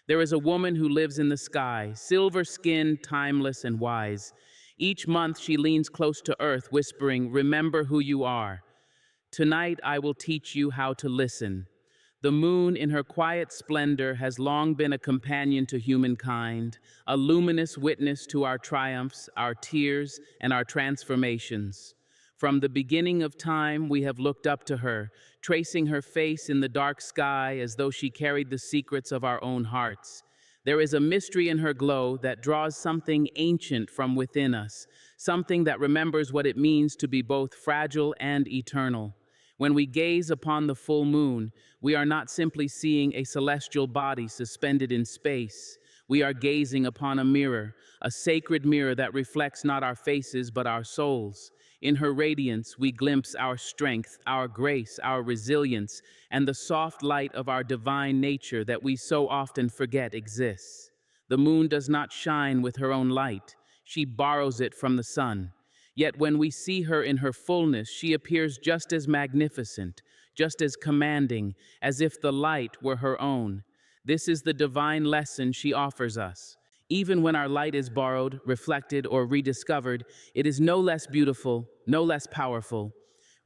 There is a woman who lives in the sky, silver-skinned, timeless, and wise. Each month she leans close to earth, whispering, "Remember who you are. Tonight I will teach you how to listen." The moon, in her quiet splendor, has long been a companion to humankind, a luminous witness to our triumphs, our tears, and our transformations. From the beginning of time, we have looked up to her, tracing her face in the dark sky as though she carried the secrets of our own hearts. There is a mystery in her glow that draws something ancient from within us, something that remembers what it means to be both fragile and eternal. When we gaze upon the full moon, we are not simply seeing a celestial body suspended in space. We are gazing upon a sacred mirror that reflects not our faces but our souls. In her radiance, we glimpse our strength, our grace, our resilience, and the soft light of our divine nature that we so often forget exists. The moon does not shine with her own light. She borrows it from the sun. Yet when we see her in her fullness, she appears just as magnificent, just as commanding, as if the light were her own. This is the divine lesson she offers us. Even when our light is borrowed, reflected, or rediscovered, it is no less beautiful, no less powerful.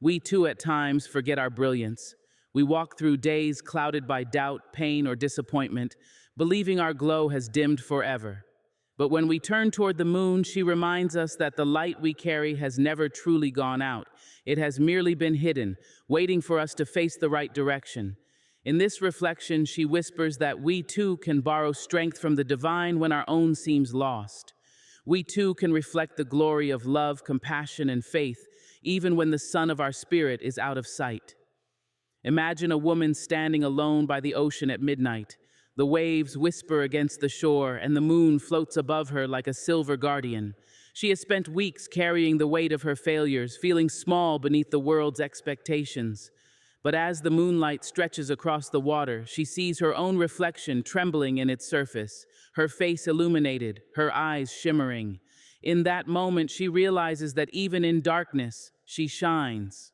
We too at times forget our brilliance. We walk through days clouded by doubt, pain, or disappointment, believing our glow has dimmed forever. But when we turn toward the moon, she reminds us that the light we carry has never truly gone out. It has merely been hidden, waiting for us to face the right direction. In this reflection, she whispers that we too can borrow strength from the divine when our own seems lost. We too can reflect the glory of love, compassion, and faith, even when the sun of our spirit is out of sight. Imagine a woman standing alone by the ocean at midnight. The waves whisper against the shore, and the moon floats above her like a silver guardian. She has spent weeks carrying the weight of her failures, feeling small beneath the world's expectations. But as the moonlight stretches across the water, she sees her own reflection trembling in its surface, her face illuminated, her eyes shimmering. In that moment, she realizes that even in darkness, she shines.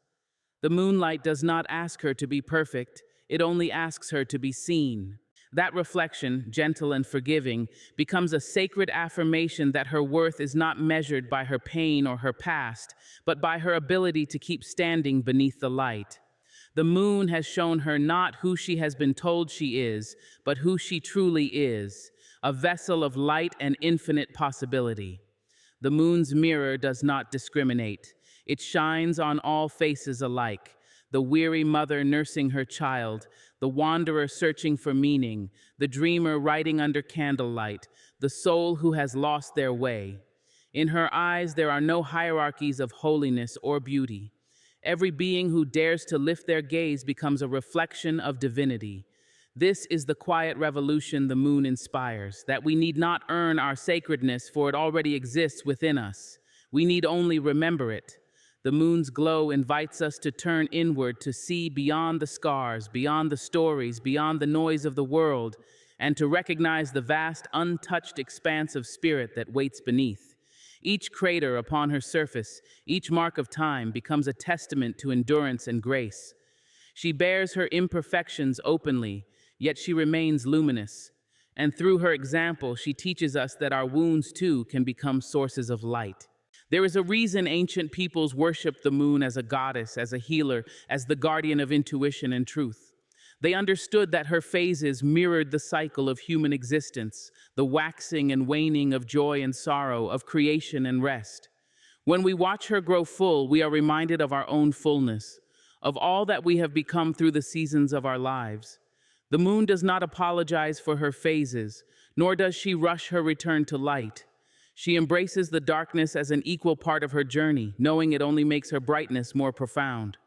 The moonlight does not ask her to be perfect, it only asks her to be seen. That reflection, gentle and forgiving, becomes a sacred affirmation that her worth is not measured by her pain or her past, but by her ability to keep standing beneath the light. The moon has shown her not who she has been told she is, but who she truly is, a vessel of light and infinite possibility. The moon's mirror does not discriminate. It shines on all faces alike. The weary mother nursing her child, the wanderer searching for meaning, the dreamer writing under candlelight, the soul who has lost their way. In her eyes, there are no hierarchies of holiness or beauty. Every being who dares to lift their gaze becomes a reflection of divinity. This is the quiet revolution the moon inspires, that we need not earn our sacredness, for it already exists within us. We need only remember it. The moon's glow invites us to turn inward, to see beyond the scars, beyond the stories, beyond the noise of the world, and to recognize the vast, untouched expanse of spirit that waits beneath. Each crater upon her surface, each mark of time, becomes a testament to endurance and grace. She bears her imperfections openly, yet she remains luminous. And through her example, she teaches us that our wounds too can become sources of light. There is a reason ancient peoples worshiped the moon as a goddess, as a healer, as the guardian of intuition and truth. They understood that her phases mirrored the cycle of human existence, the waxing and waning of joy and sorrow, of creation and rest. When we watch her grow full, we are reminded of our own fullness, of all that we have become through the seasons of our lives. The moon does not apologize for her phases, nor does she rush her return to light. She embraces the darkness as an equal part of her journey, knowing it only makes her brightness more profound.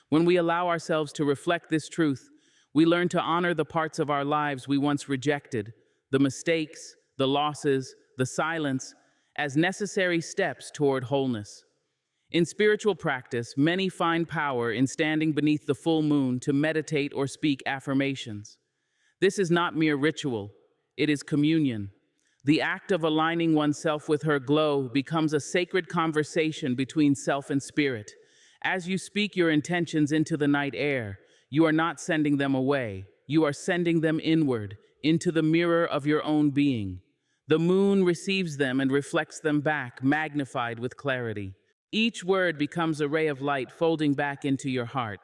When we allow ourselves to reflect this truth, we learn to honor the parts of our lives we once rejected, the mistakes, the losses, the silence, as necessary steps toward wholeness. In spiritual practice, many find power in standing beneath the full moon to meditate or speak affirmations. This is not mere ritual, it is communion. The act of aligning oneself with her glow becomes a sacred conversation between self and spirit. As you speak your intentions into the night air, you are not sending them away. You are sending them inward, into the mirror of your own being. The moon receives them and reflects them back, magnified with clarity. Each word becomes a ray of light folding back into your heart.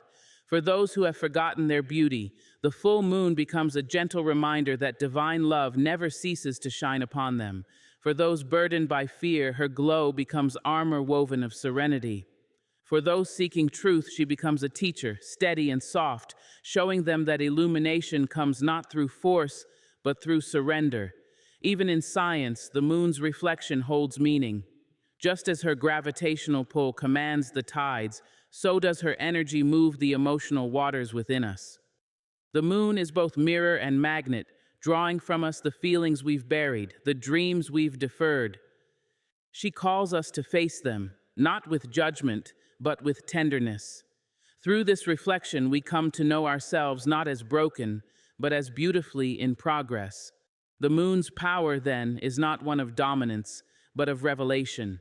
For those who have forgotten their beauty, the full moon becomes a gentle reminder that divine love never ceases to shine upon them. For those burdened by fear, her glow becomes armor woven of serenity. For those seeking truth, she becomes a teacher, steady and soft, showing them that illumination comes not through force, but through surrender. Even in science, the moon's reflection holds meaning. Just as her gravitational pull commands the tides, so does her energy move the emotional waters within us. The moon is both mirror and magnet, drawing from us the feelings we've buried, the dreams we've deferred. She calls us to face them, not with judgment, but with tenderness. Through this reflection, we come to know ourselves not as broken, but as beautifully in progress. The moon's power, then, is not one of dominance, but of revelation.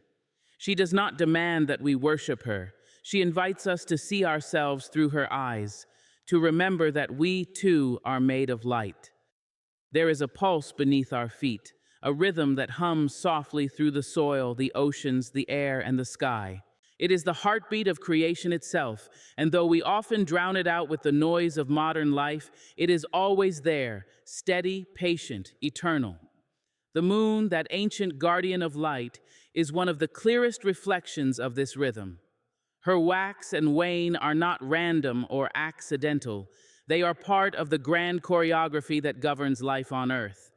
She does not demand that we worship her. She invites us to see ourselves through her eyes, to remember that we, too, are made of light. There is a pulse beneath our feet, a rhythm that hums softly through the soil, the oceans, the air, and the sky. It is the heartbeat of creation itself, and though we often drown it out with the noise of modern life, it is always there, steady, patient, eternal. The moon, that ancient guardian of light, is one of the clearest reflections of this rhythm. Her wax and wane are not random or accidental. They are part of the grand choreography that governs life on Earth.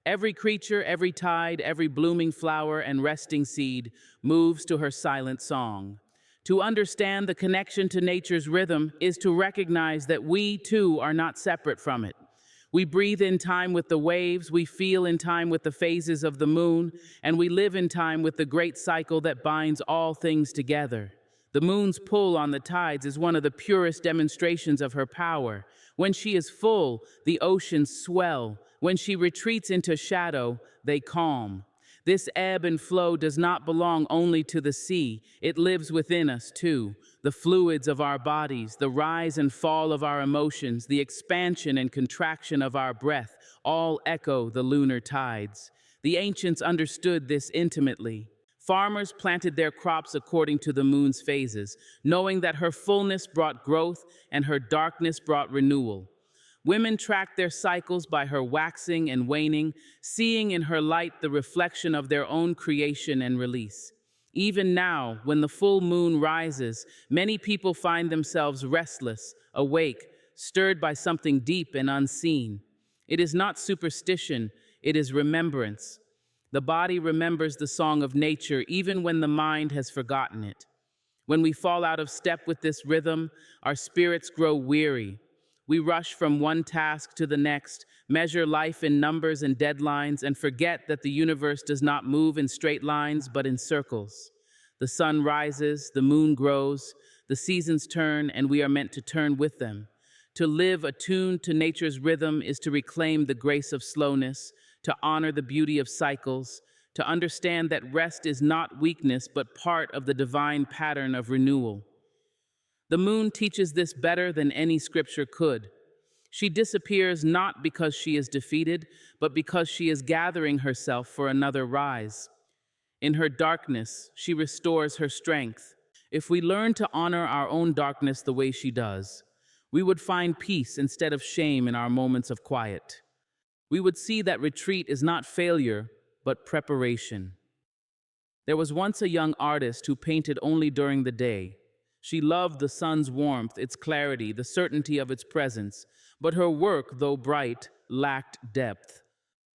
Every creature, every tide, every blooming flower and resting seed moves to her silent song. To understand the connection to nature's rhythm is to recognize that we, too, are not separate from it. We breathe in time with the waves, we feel in time with the phases of the moon, and we live in time with the great cycle that binds all things together. The moon's pull on the tides is one of the purest demonstrations of her power. When she is full, the oceans swell. When she retreats into shadow, they calm. This ebb and flow does not belong only to the sea. It lives within us too. The fluids of our bodies, the rise and fall of our emotions, the expansion and contraction of our breath, all echo the lunar tides. The ancients understood this intimately. Farmers planted their crops according to the moon's phases, knowing that her fullness brought growth and her darkness brought renewal. Women tracked their cycles by her waxing and waning, seeing in her light the reflection of their own creation and release. Even now, when the full moon rises, many people find themselves restless, awake, stirred by something deep and unseen. It is not superstition, it is remembrance. The body remembers the song of nature even when the mind has forgotten it. When we fall out of step with this rhythm, our spirits grow weary. We rush from one task to the next, measure life in numbers and deadlines, and forget that the universe does not move in straight lines but in circles. The sun rises, the moon grows, the seasons turn, and we are meant to turn with them. To live attuned to nature's rhythm is to reclaim the grace of slowness, to honor the beauty of cycles, to understand that rest is not weakness but part of the divine pattern of renewal. The moon teaches this better than any scripture could. She disappears not because she is defeated, but because she is gathering herself for another rise. In her darkness, she restores her strength. If we learn to honor our own darkness the way she does, we would find peace instead of shame in our moments of quiet. We would see that retreat is not failure, but preparation. There was once a young artist who painted only during the day. She loved the sun's warmth, its clarity, the certainty of its presence, but her work, though bright, lacked depth.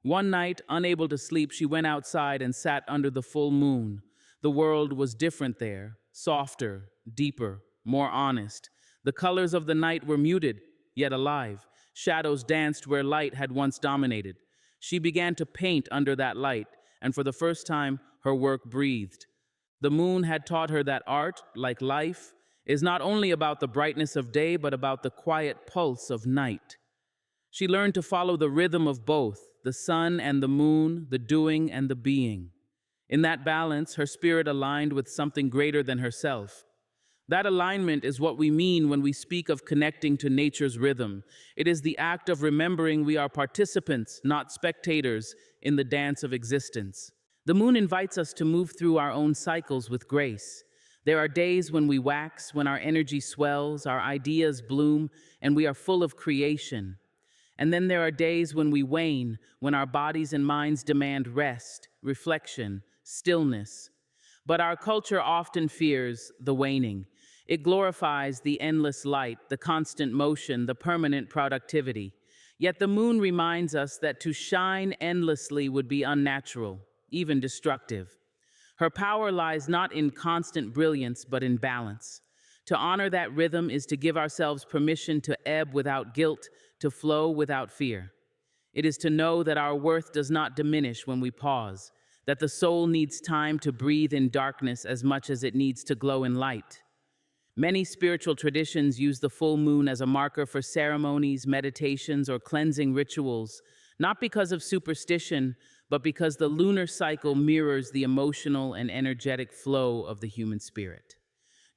One night, unable to sleep, she went outside and sat under the full moon. The world was different there, softer, deeper, more honest. The colors of the night were muted, yet alive. Shadows danced where light had once dominated. She began to paint under that light, and for the first time, her work breathed. The moon had taught her that art, like life, is not only about the brightness of day, but about the quiet pulse of night. She learned to follow the rhythm of both, the sun and the moon, the doing and the being. In that balance, her spirit aligned with something greater than herself. That alignment is what we mean when we speak of connecting to nature's rhythm. It is the act of remembering we are participants, not spectators, in the dance of existence. The moon invites us to move through our own cycles with grace. There are days when we wax, when our energy swells, our ideas bloom, and we are full of creation. And then there are days when we wane, when our bodies and minds demand rest, reflection, stillness. But our culture often fears the waning. It glorifies the endless light, the constant motion, the permanent productivity. Yet the moon reminds us that to shine endlessly would be unnatural, even destructive. Her power lies not in constant brilliance, but in balance. To honor that rhythm is to give ourselves permission to ebb without guilt, to flow without fear. It is to know that our worth does not diminish when we pause, that the soul needs time to breathe in darkness as much as it needs to glow in light. Many spiritual traditions use the full moon as a marker for ceremonies, meditations, or cleansing rituals, not because of superstition, but because the lunar cycle mirrors the emotional and energetic flow of the human spirit.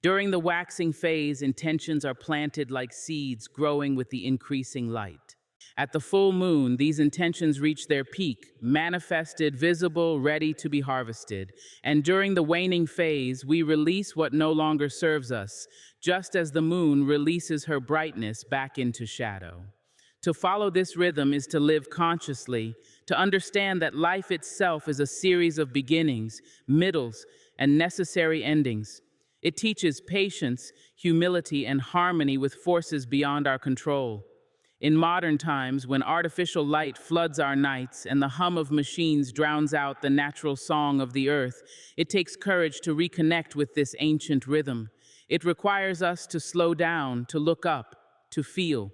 During the waxing phase, intentions are planted like seeds growing with the increasing light. At the full moon, these intentions reach their peak, manifested, visible, ready to be harvested. And during the waning phase, we release what no longer serves us, just as the moon releases her brightness back into shadow. To follow this rhythm is to live consciously, to understand that life itself is a series of beginnings, middles, and necessary endings. It teaches patience, humility, and harmony with forces beyond our control. In modern times, when artificial light floods our nights and the hum of machines drowns out the natural song of the earth, it takes courage to reconnect with this ancient rhythm. It requires us to slow down, to look up, to feel.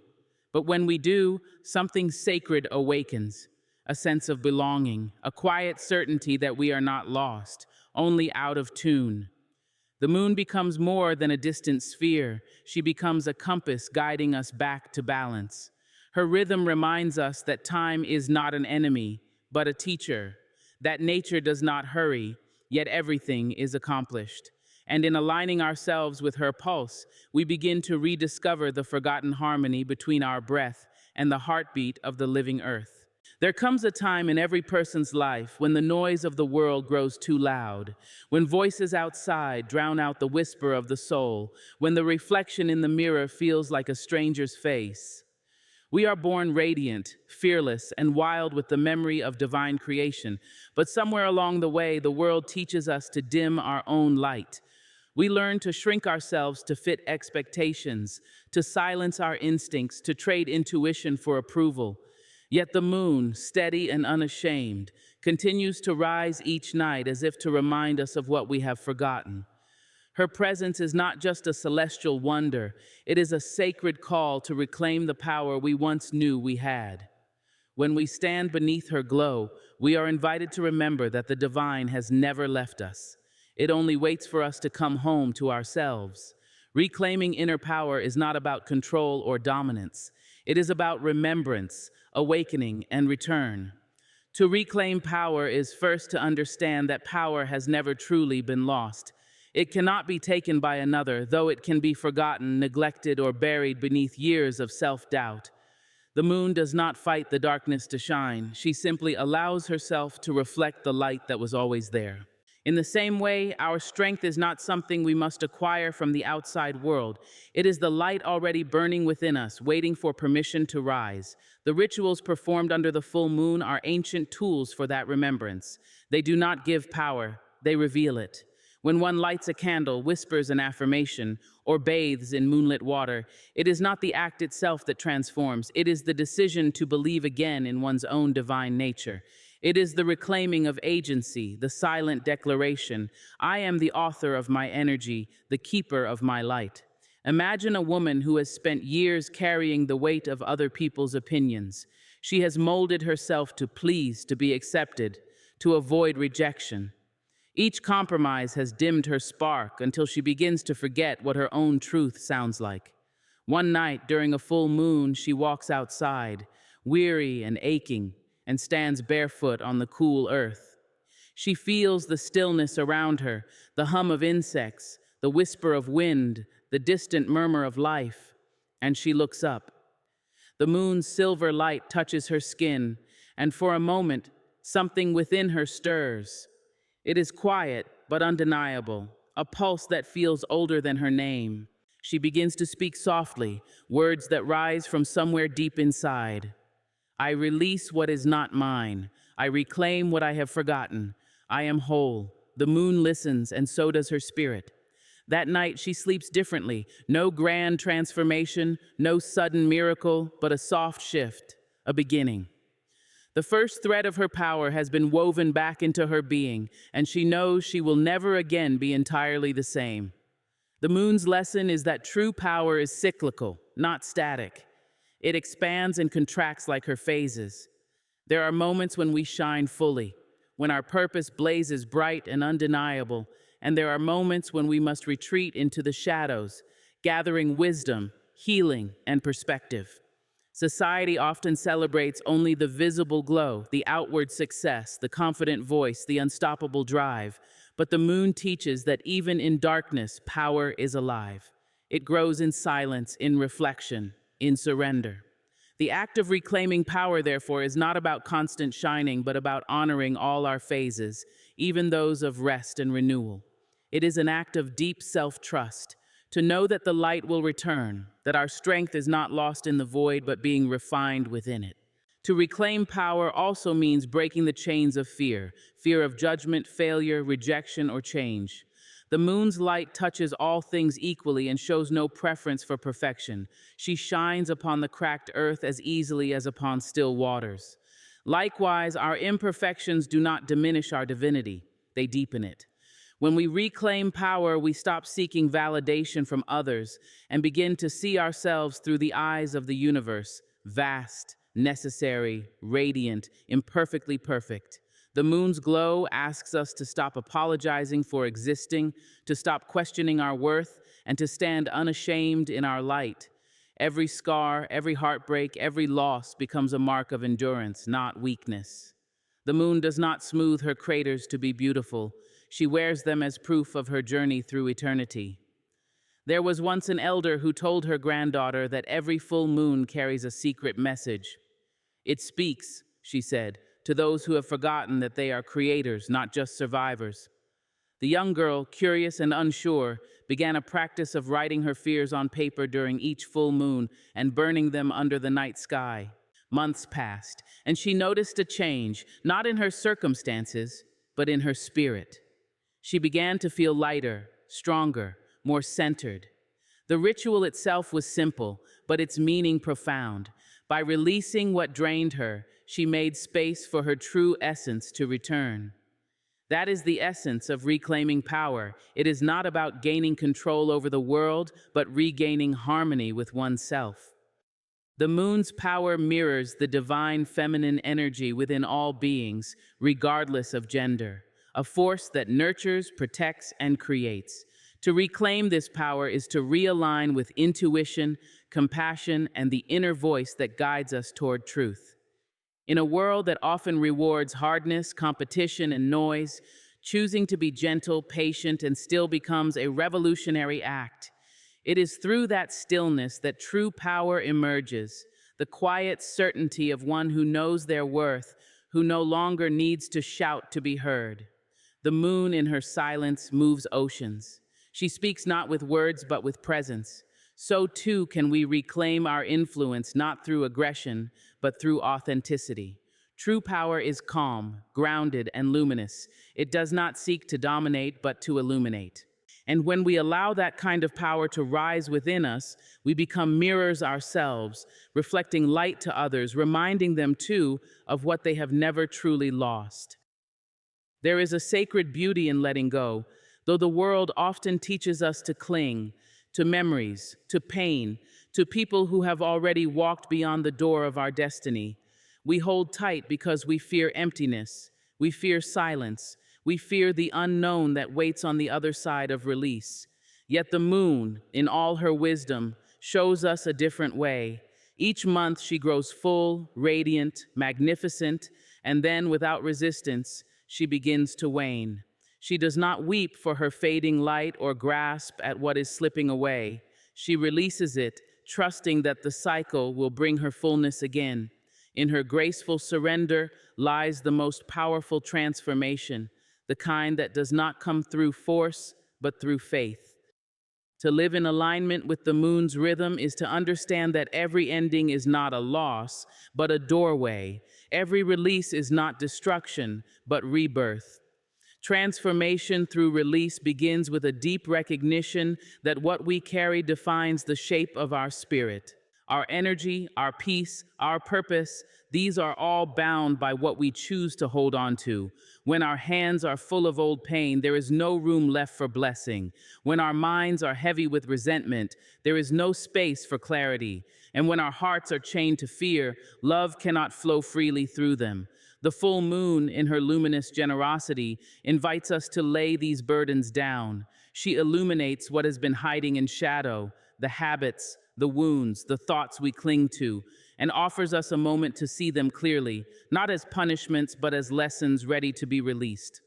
But when we do, something sacred awakens, a sense of belonging, a quiet certainty that we are not lost, only out of tune. The moon becomes more than a distant sphere. She becomes a compass guiding us back to balance. Her rhythm reminds us that time is not an enemy, but a teacher, that nature does not hurry, yet everything is accomplished. And in aligning ourselves with her pulse, we begin to rediscover the forgotten harmony between our breath and the heartbeat of the living earth. There comes a time in every person's life when the noise of the world grows too loud, when voices outside drown out the whisper of the soul, when the reflection in the mirror feels like a stranger's face. We are born radiant, fearless, and wild with the memory of divine creation, but somewhere along the way, the world teaches us to dim our own light. We learn to shrink ourselves to fit expectations, to silence our instincts, to trade intuition for approval. Yet the moon, steady and unashamed, continues to rise each night as if to remind us of what we have forgotten. Her presence is not just a celestial wonder, it is a sacred call to reclaim the power we once knew we had. When we stand beneath her glow, we are invited to remember that the divine has never left us. It only waits for us to come home to ourselves. Reclaiming inner power is not about control or dominance. It is about remembrance, awakening, and return. To reclaim power is first to understand that power has never truly been lost. It cannot be taken by another, though it can be forgotten, neglected, or buried beneath years of self-doubt. The moon does not fight the darkness to shine. She simply allows herself to reflect the light that was always there. In the same way, our strength is not something we must acquire from the outside world. It is the light already burning within us, waiting for permission to rise. The rituals performed under the full moon are ancient tools for that remembrance. They do not give power, they reveal it. When one lights a candle, whispers an affirmation, or bathes in moonlit water, it is not the act itself that transforms. It is the decision to believe again in one's own divine nature. It is the reclaiming of agency, the silent declaration, I am the author of my energy, the keeper of my light. Imagine a woman who has spent years carrying the weight of other people's opinions. She has molded herself to please, to be accepted, to avoid rejection. Each compromise has dimmed her spark until she begins to forget what her own truth sounds like. One night, during a full moon, she walks outside, weary and aching, and stands barefoot on the cool earth. She feels the stillness around her, the hum of insects, the whisper of wind, the distant murmur of life, and she looks up. The moon's silver light touches her skin, and for a moment, something within her stirs. It is quiet, but undeniable, a pulse that feels older than her name. She begins to speak softly, words that rise from somewhere deep inside. I release what is not mine. I reclaim what I have forgotten. I am whole. The moon listens, and so does her spirit. That night, she sleeps differently. No grand transformation, no sudden miracle, but a soft shift, a beginning. The first thread of her power has been woven back into her being, and she knows she will never again be entirely the same. The moon's lesson is that true power is cyclical, not static. It expands and contracts like her phases. There are moments when we shine fully, when our purpose blazes bright and undeniable, and there are moments when we must retreat into the shadows, gathering wisdom, healing, and perspective. Society often celebrates only the visible glow, the outward success, the confident voice, the unstoppable drive. But the moon teaches that even in darkness, power is alive. It grows in silence, in reflection, in surrender. The act of reclaiming power, therefore, is not about constant shining, but about honoring all our phases, even those of rest and renewal. It is an act of deep self-trust, to know that the light will return, that our strength is not lost in the void, but being refined within it. To reclaim power also means breaking the chains of fear, fear of judgment, failure, rejection, or change. The moon's light touches all things equally and shows no preference for perfection. She shines upon the cracked earth as easily as upon still waters. Likewise, our imperfections do not diminish our divinity, they deepen it. When we reclaim power, we stop seeking validation from others and begin to see ourselves through the eyes of the universe, vast, necessary, radiant, imperfectly perfect. The moon's glow asks us to stop apologizing for existing, to stop questioning our worth, and to stand unashamed in our light. Every scar, every heartbreak, every loss becomes a mark of endurance, not weakness. The moon does not smooth her craters to be beautiful. She wears them as proof of her journey through eternity. There was once an elder who told her granddaughter that every full moon carries a secret message. It speaks, she said, to those who have forgotten that they are creators, not just survivors. The young girl, curious and unsure, began a practice of writing her fears on paper during each full moon and burning them under the night sky. Months passed, and she noticed a change, not in her circumstances, but in her spirit. She began to feel lighter, stronger, more centered. The ritual itself was simple, but its meaning profound. By releasing what drained her, she made space for her true essence to return. That is the essence of reclaiming power. It is not about gaining control over the world, but regaining harmony with oneself. The moon's power mirrors the divine feminine energy within all beings, regardless of gender, a force that nurtures, protects, and creates. To reclaim this power is to realign with intuition, compassion, and the inner voice that guides us toward truth. In a world that often rewards hardness, competition, and noise, choosing to be gentle, patient, and still becomes a revolutionary act. It is through that stillness that true power emerges, the quiet certainty of one who knows their worth, who no longer needs to shout to be heard. The moon in her silence moves oceans. She speaks not with words but with presence. So too can we reclaim our influence not through aggression, but through authenticity. True power is calm, grounded, and luminous. It does not seek to dominate, but to illuminate. And when we allow that kind of power to rise within us, we become mirrors ourselves, reflecting light to others, reminding them too of what they have never truly lost. There is a sacred beauty in letting go, though the world often teaches us to cling to memories, to pain, to people who have already walked beyond the door of our destiny. We hold tight because we fear emptiness, we fear silence, we fear the unknown that waits on the other side of release. Yet the moon, in all her wisdom, shows us a different way. Each month she grows full, radiant, magnificent, and then, without resistance, she begins to wane. She does not weep for her fading light or grasp at what is slipping away. She releases it, trusting that the cycle will bring her fullness again. In her graceful surrender lies the most powerful transformation, the kind that does not come through force, but through faith. To live in alignment with the moon's rhythm is to understand that every ending is not a loss, but a doorway. Every release is not destruction, but rebirth. Transformation through release begins with a deep recognition that what we carry defines the shape of our spirit. Our energy, our peace, our purpose, these are all bound by what we choose to hold on to. When our hands are full of old pain, there is no room left for blessing. When our minds are heavy with resentment, there is no space for clarity. And when our hearts are chained to fear, love cannot flow freely through them. The full moon, in her luminous generosity, invites us to lay these burdens down. She illuminates what has been hiding in shadow, the habits, the wounds, the thoughts we cling to, and offers us a moment to see them clearly, not as punishments, but as lessons ready to be released.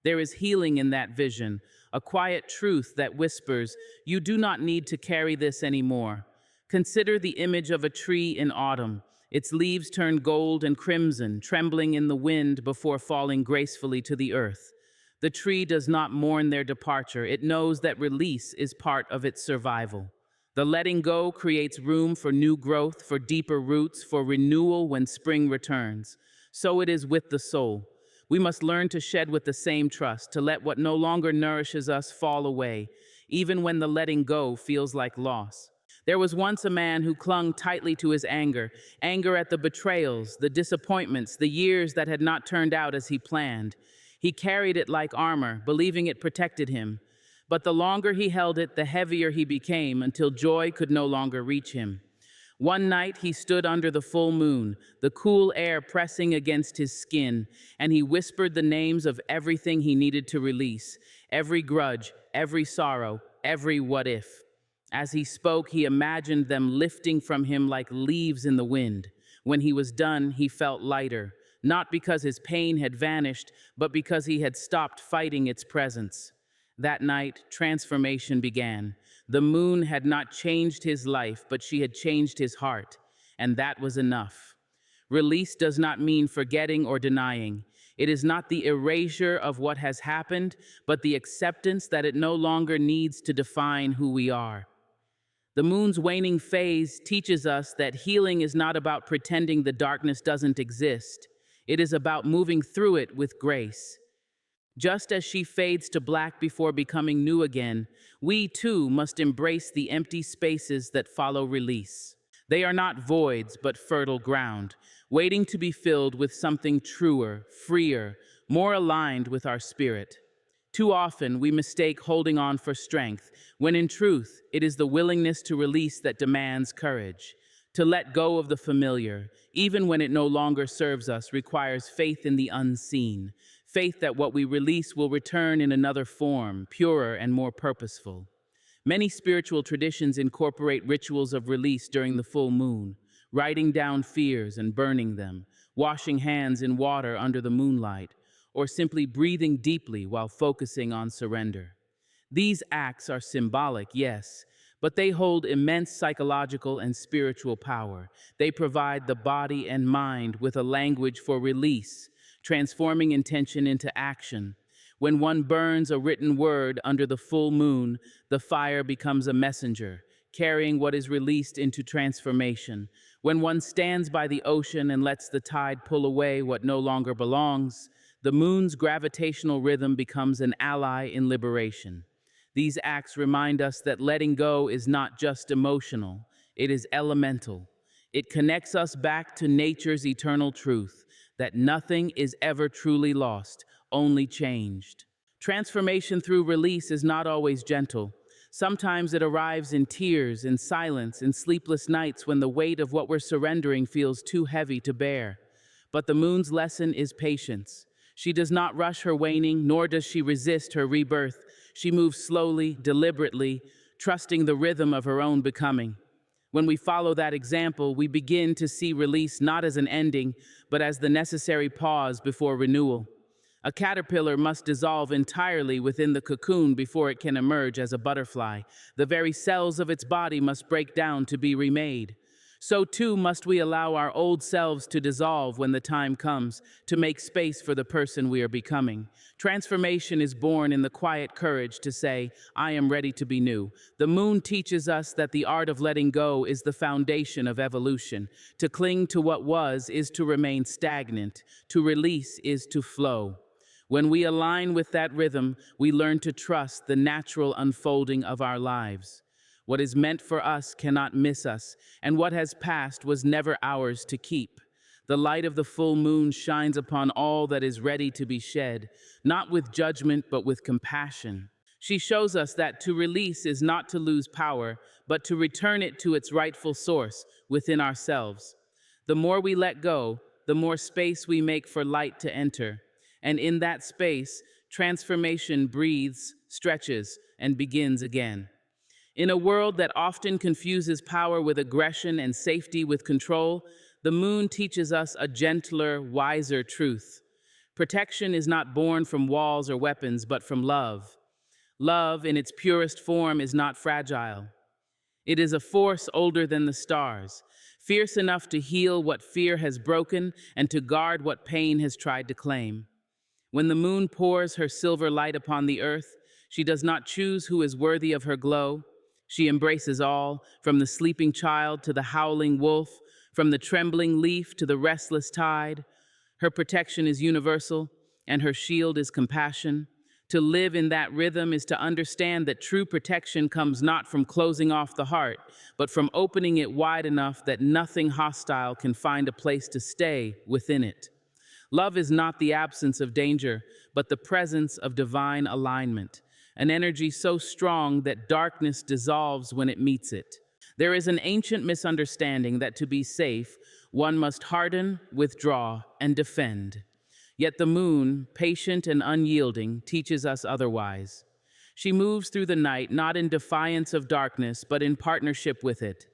There is healing in that vision, a quiet truth that whispers, "You do not need to carry this anymore." Consider the image of a tree in autumn. Its leaves turn gold and crimson, trembling in the wind before falling gracefully to the earth. The tree does not mourn their departure. It knows that release is part of its survival. The letting go creates room for new growth, for deeper roots, for renewal when spring returns. So it is with the soul. We must learn to shed with the same trust, to let what no longer nourishes us fall away, even when the letting go feels like loss. There was once a man who clung tightly to his anger, anger at the betrayals, the disappointments, the years that had not turned out as he planned. He carried it like armor, believing it protected him. But the longer he held it, the heavier he became until joy could no longer reach him. One night he stood under the full moon, the cool air pressing against his skin, and he whispered the names of everything he needed to release, every grudge, every sorrow, every what if. As he spoke, he imagined them lifting from him like leaves in the wind. When he was done, he felt lighter, not because his pain had vanished, but because he had stopped fighting its presence. That night, transformation began. The moon had not changed his life, but she had changed his heart, and that was enough. Release does not mean forgetting or denying. It is not the erasure of what has happened, but the acceptance that it no longer needs to define who we are. The moon's waning phase teaches us that healing is not about pretending the darkness doesn't exist. It is about moving through it with grace. Just as she fades to black before becoming new again, we too must embrace the empty spaces that follow release. They are not voids, but fertile ground, waiting to be filled with something truer, freer, more aligned with our spirit. Too often, we mistake holding on for strength, when in truth, it is the willingness to release that demands courage. To let go of the familiar, even when it no longer serves us, requires faith in the unseen, faith that what we release will return in another form, purer and more purposeful. Many spiritual traditions incorporate rituals of release during the full moon, writing down fears and burning them, washing hands in water under the moonlight, or simply breathing deeply while focusing on surrender. These acts are symbolic, yes, but they hold immense psychological and spiritual power. They provide the body and mind with a language for release, transforming intention into action. When one burns a written word under the full moon, the fire becomes a messenger, carrying what is released into transformation. When one stands by the ocean and lets the tide pull away what no longer belongs, the moon's gravitational rhythm becomes an ally in liberation. These acts remind us that letting go is not just emotional, it is elemental. It connects us back to nature's eternal truth, that nothing is ever truly lost, only changed. Transformation through release is not always gentle. Sometimes it arrives in tears, in silence, in sleepless nights when the weight of what we're surrendering feels too heavy to bear. But the moon's lesson is patience. She does not rush her waning, nor does she resist her rebirth. She moves slowly, deliberately, trusting the rhythm of her own becoming. When we follow that example, we begin to see release not as an ending, but as the necessary pause before renewal. A caterpillar must dissolve entirely within the cocoon before it can emerge as a butterfly. The very cells of its body must break down to be remade. So too must we allow our old selves to dissolve when the time comes, to make space for the person we are becoming. Transformation is born in the quiet courage to say, I am ready to be new. The moon teaches us that the art of letting go is the foundation of evolution. To cling to what was is to remain stagnant. To release is to flow. When we align with that rhythm, we learn to trust the natural unfolding of our lives. What is meant for us cannot miss us, and what has passed was never ours to keep. The light of the full moon shines upon all that is ready to be shed, not with judgment, but with compassion. She shows us that to release is not to lose power, but to return it to its rightful source within ourselves. The more we let go, the more space we make for light to enter. And in that space, transformation breathes, stretches, and begins again. In a world that often confuses power with aggression and safety with control, the moon teaches us a gentler, wiser truth. Protection is not born from walls or weapons, but from love. Love, in its purest form, is not fragile. It is a force older than the stars, fierce enough to heal what fear has broken and to guard what pain has tried to claim. When the moon pours her silver light upon the earth, she does not choose who is worthy of her glow. She embraces all, from the sleeping child to the howling wolf, from the trembling leaf to the restless tide. Her protection is universal, and her shield is compassion. To live in that rhythm is to understand that true protection comes not from closing off the heart, but from opening it wide enough that nothing hostile can find a place to stay within it. Love is not the absence of danger, but the presence of divine alignment, an energy so strong that darkness dissolves when it meets it. There is an ancient misunderstanding that to be safe, one must harden, withdraw, and defend. Yet the moon, patient and unyielding, teaches us otherwise. She moves through the night not in defiance of darkness, but in partnership with it.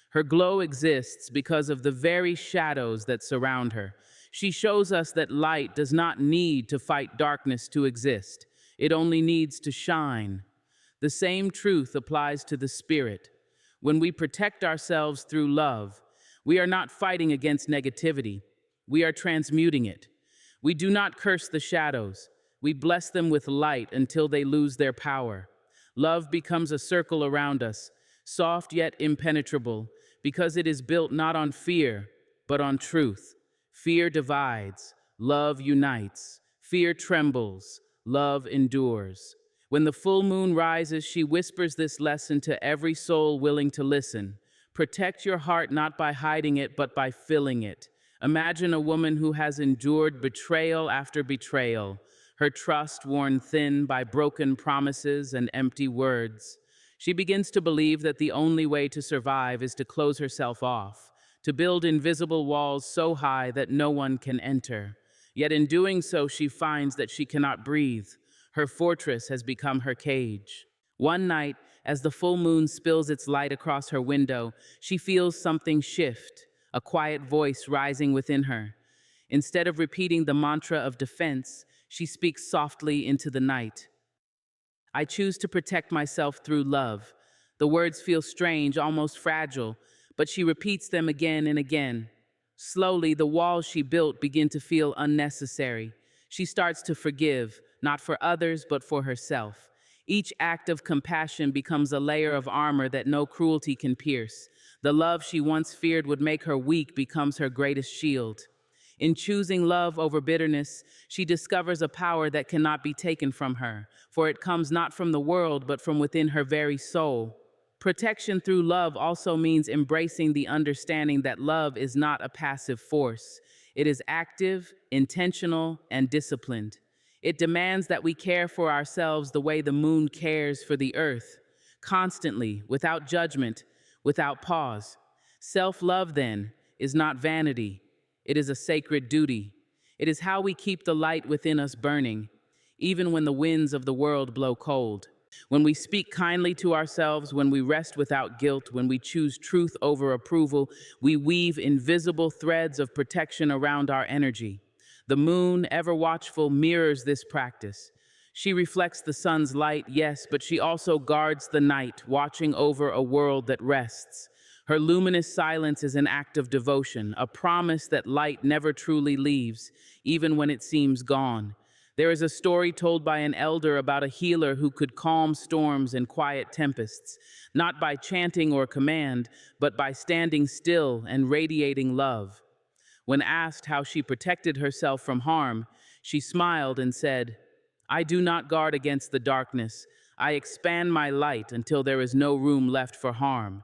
Her glow exists because of the very shadows that surround her. She shows us that light does not need to fight darkness to exist. It only needs to shine. The same truth applies to the spirit. When we protect ourselves through love, we are not fighting against negativity. We are transmuting it. We do not curse the shadows. We bless them with light until they lose their power. Love becomes a circle around us, soft yet impenetrable, because it is built not on fear, but on truth. Fear divides, love unites. Fear trembles, love endures. When the full moon rises, she whispers this lesson to every soul willing to listen. Protect your heart not by hiding it, but by filling it. Imagine a woman who has endured betrayal after betrayal, her trust worn thin by broken promises and empty words. She begins to believe that the only way to survive is to close herself off, to build invisible walls so high that no one can enter. Yet in doing so, she finds that she cannot breathe. Her fortress has become her cage. One night, as the full moon spills its light across her window, she feels something shift, a quiet voice rising within her. Instead of repeating the mantra of defense, she speaks softly into the night. I choose to protect myself through love. The words feel strange, almost fragile, but she repeats them again and again. Slowly, the walls she built begin to feel unnecessary. She starts to forgive, not for others, but for herself. Each act of compassion becomes a layer of armor that no cruelty can pierce. The love she once feared would make her weak becomes her greatest shield. In choosing love over bitterness, she discovers a power that cannot be taken from her, for it comes not from the world, but from within her very soul. Protection through love also means embracing the understanding that love is not a passive force. It is active, intentional, and disciplined. It demands that we care for ourselves the way the moon cares for the earth, constantly, without judgment, without pause. Self-love, then, is not vanity. It is a sacred duty. It is how we keep the light within us burning, even when the winds of the world blow cold. When we speak kindly to ourselves, when we rest without guilt, when we choose truth over approval, we weave invisible threads of protection around our energy. The moon, ever watchful, mirrors this practice. She reflects the sun's light, yes, but she also guards the night, watching over a world that rests. Her luminous silence is an act of devotion, a promise that light never truly leaves, even when it seems gone. There is a story told by an elder about a healer who could calm storms and quiet tempests, not by chanting or command, but by standing still and radiating love. When asked how she protected herself from harm, she smiled and said, "I do not guard against the darkness. I expand my light until there is no room left for harm."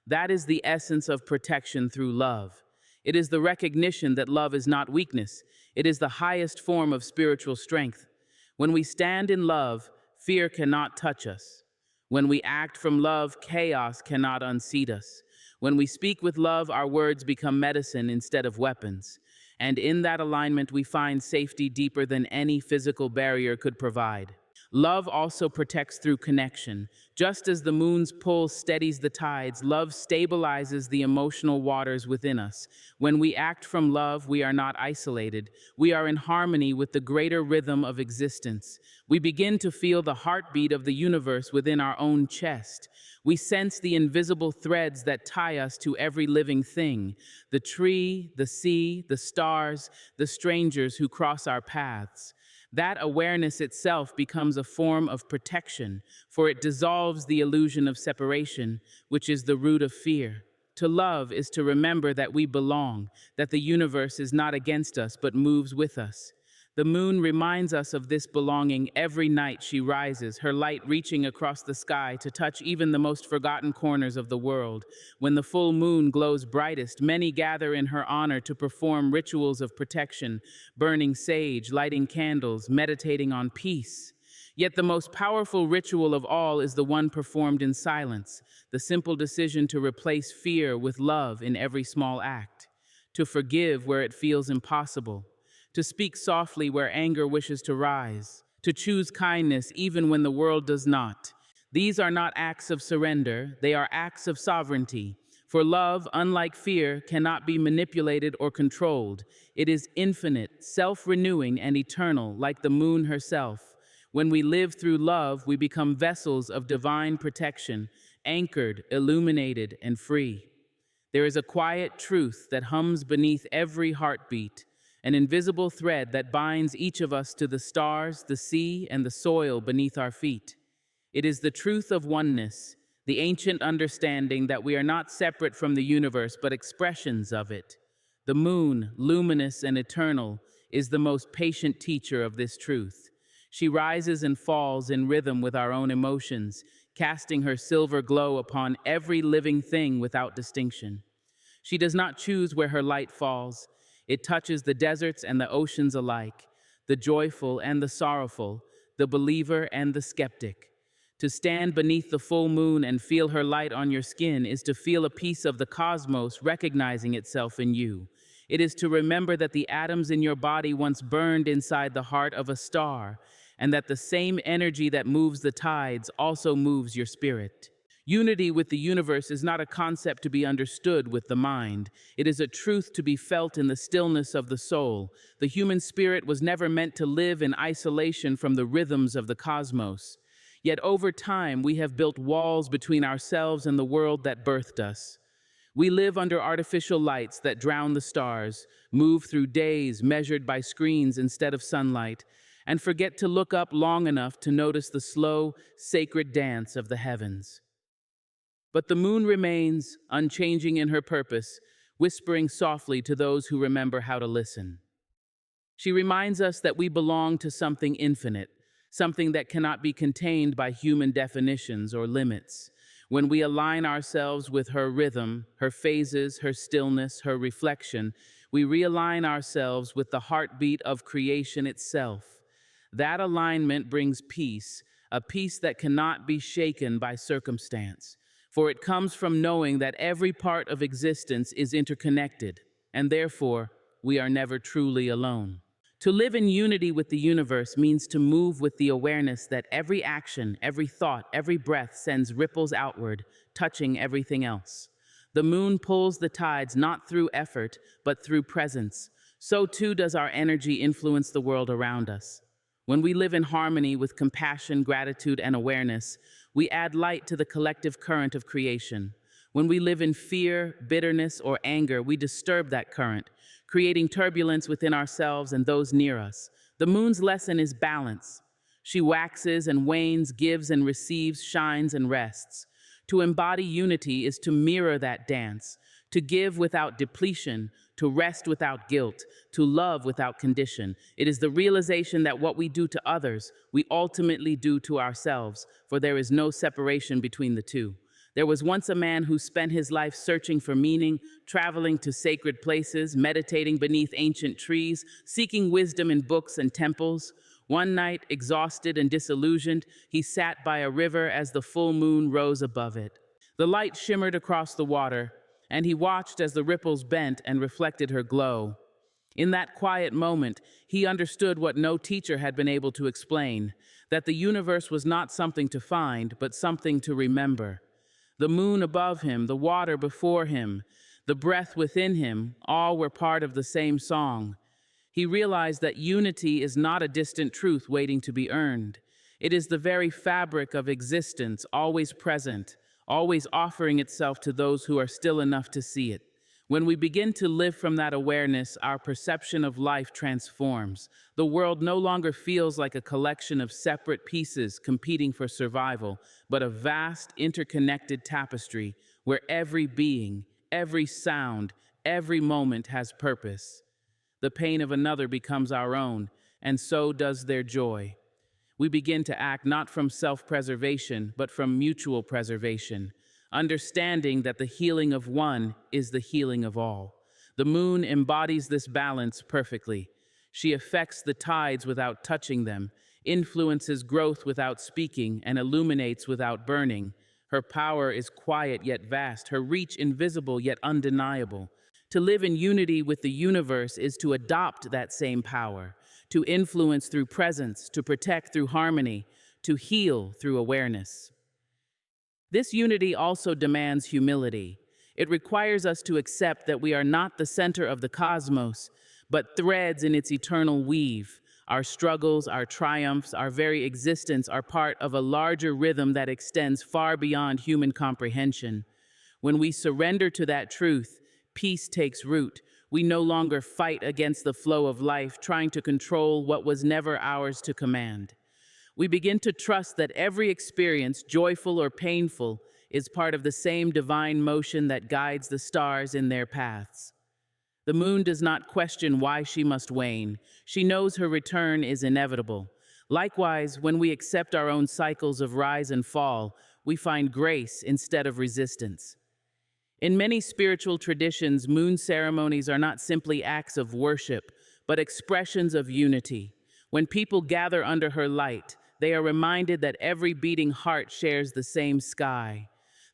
That is the essence of protection through love. It is the recognition that love is not weakness. It is the highest form of spiritual strength. When we stand in love, fear cannot touch us. When we act from love, chaos cannot unseat us. When we speak with love, our words become medicine instead of weapons. And in that alignment, we find safety deeper than any physical barrier could provide. Love also protects through connection. Just as the moon's pull steadies the tides, love stabilizes the emotional waters within us. When we act from love, we are not isolated. We are in harmony with the greater rhythm of existence. We begin to feel the heartbeat of the universe within our own chest. We sense the invisible threads that tie us to every living thing: the tree, the sea, the stars, the strangers who cross our paths. That awareness itself becomes a form of protection, for it dissolves the illusion of separation, which is the root of fear. To love is to remember that we belong, that the universe is not against us but moves with us. The moon reminds us of this belonging every night she rises, her light reaching across the sky to touch even the most forgotten corners of the world. When the full moon glows brightest, many gather in her honor to perform rituals of protection, burning sage, lighting candles, meditating on peace. Yet the most powerful ritual of all is the one performed in silence, the simple decision to replace fear with love in every small act, to forgive where it feels impossible, to speak softly where anger wishes to rise, to choose kindness even when the world does not. These are not acts of surrender, they are acts of sovereignty. For love, unlike fear, cannot be manipulated or controlled. It is infinite, self-renewing, and eternal, like the moon herself. When we live through love, we become vessels of divine protection, anchored, illuminated, and free. There is a quiet truth that hums beneath every heartbeat, an invisible thread that binds each of us to the stars, the sea, and the soil beneath our feet. It is the truth of oneness, the ancient understanding that we are not separate from the universe but expressions of it. The moon, luminous and eternal, is the most patient teacher of this truth. She rises and falls in rhythm with our own emotions, casting her silver glow upon every living thing without distinction. She does not choose where her light falls. It touches the deserts and the oceans alike, the joyful and the sorrowful, the believer and the skeptic. To stand beneath the full moon and feel her light on your skin is to feel a piece of the cosmos recognizing itself in you. It is to remember that the atoms in your body once burned inside the heart of a star, and that the same energy that moves the tides also moves your spirit. Unity with the universe is not a concept to be understood with the mind. It is a truth to be felt in the stillness of the soul. The human spirit was never meant to live in isolation from the rhythms of the cosmos. Yet over time, we have built walls between ourselves and the world that birthed us. We live under artificial lights that drown the stars, move through days measured by screens instead of sunlight, and forget to look up long enough to notice the slow, sacred dance of the heavens. But the moon remains, unchanging in her purpose, whispering softly to those who remember how to listen. She reminds us that we belong to something infinite, something that cannot be contained by human definitions or limits. When we align ourselves with her rhythm, her phases, her stillness, her reflection, we realign ourselves with the heartbeat of creation itself. That alignment brings peace, a peace that cannot be shaken by circumstance. For it comes from knowing that every part of existence is interconnected, and therefore, we are never truly alone. To live in unity with the universe means to move with the awareness that every action, every thought, every breath sends ripples outward, touching everything else. The moon pulls the tides not through effort, but through presence, So too does our energy influence the world around us. When we live in harmony with compassion, gratitude, and awareness, we add light to the collective current of creation. When we live in fear, bitterness, or anger, we disturb that current, creating turbulence within ourselves and those near us. The moon's lesson is balance. She waxes and wanes, gives and receives, shines and rests. To embody unity is to mirror that dance, to give without depletion, to rest without guilt, to love without condition. It is the realization that what we do to others, we ultimately do to ourselves, for there is no separation between the two. There was once a man who spent his life searching for meaning, traveling to sacred places, meditating beneath ancient trees, seeking wisdom in books and temples. One night, exhausted and disillusioned, he sat by a river as the full moon rose above it. The light shimmered across the water, and he watched as the ripples bent and reflected her glow. In that quiet moment, he understood what no teacher had been able to explain, that the universe was not something to find, but something to remember. The moon above him, the water before him, the breath within him, all were part of the same song. He realized that unity is not a distant truth waiting to be earned. It is the very fabric of existence, always present, always offering itself to those who are still enough to see it. When we begin to live from that awareness, our perception of life transforms. The world no longer feels like a collection of separate pieces competing for survival, but a vast, interconnected tapestry where every being, every sound, every moment has purpose. The pain of another becomes our own, and so does their joy. We begin to act not from self-preservation, but from mutual preservation, understanding that the healing of one is the healing of all. The moon embodies this balance perfectly. She affects the tides without touching them, influences growth without speaking, and illuminates without burning. Her power is quiet yet vast, her reach invisible yet undeniable. To live in unity with the universe is to adopt that same power, to influence through presence, to protect through harmony, to heal through awareness. This unity also demands humility. It requires us to accept that we are not the center of the cosmos, but threads in its eternal weave. Our struggles, our triumphs, our very existence are part of a larger rhythm that extends far beyond human comprehension. When we surrender to that truth, peace takes root. We no longer fight against the flow of life, trying to control what was never ours to command. We begin to trust that every experience, joyful or painful, is part of the same divine motion that guides the stars in their paths. The moon does not question why she must wane. She knows her return is inevitable. Likewise, when we accept our own cycles of rise and fall, we find grace instead of resistance. In many spiritual traditions, moon ceremonies are not simply acts of worship, but expressions of unity. When people gather under her light, they are reminded that every beating heart shares the same sky.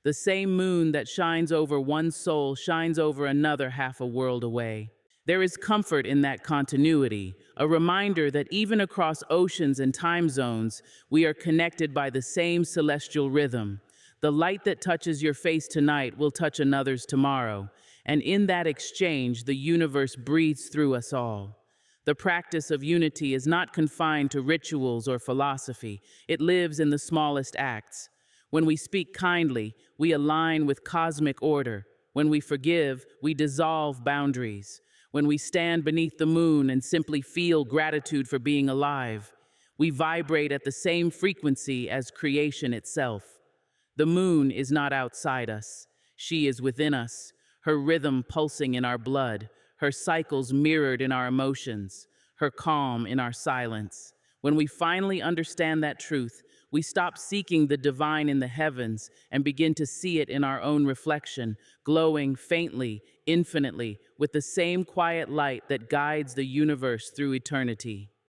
The same moon that shines over one soul shines over another half a world away. There is comfort in that continuity, a reminder that even across oceans and time zones, we are connected by the same celestial rhythm. The light that touches your face tonight will touch another's tomorrow, and in that exchange, the universe breathes through us all. The practice of unity is not confined to rituals or philosophy. It lives in the smallest acts. When we speak kindly, we align with cosmic order. When we forgive, we dissolve boundaries. When we stand beneath the moon and simply feel gratitude for being alive, we vibrate at the same frequency as creation itself. The moon is not outside us. She is within us, her rhythm pulsing in our blood, her cycles mirrored in our emotions, her calm in our silence. When we finally understand that truth, we stop seeking the divine in the heavens and begin to see it in our own reflection, glowing faintly, infinitely, with the same quiet light that guides the universe through eternity.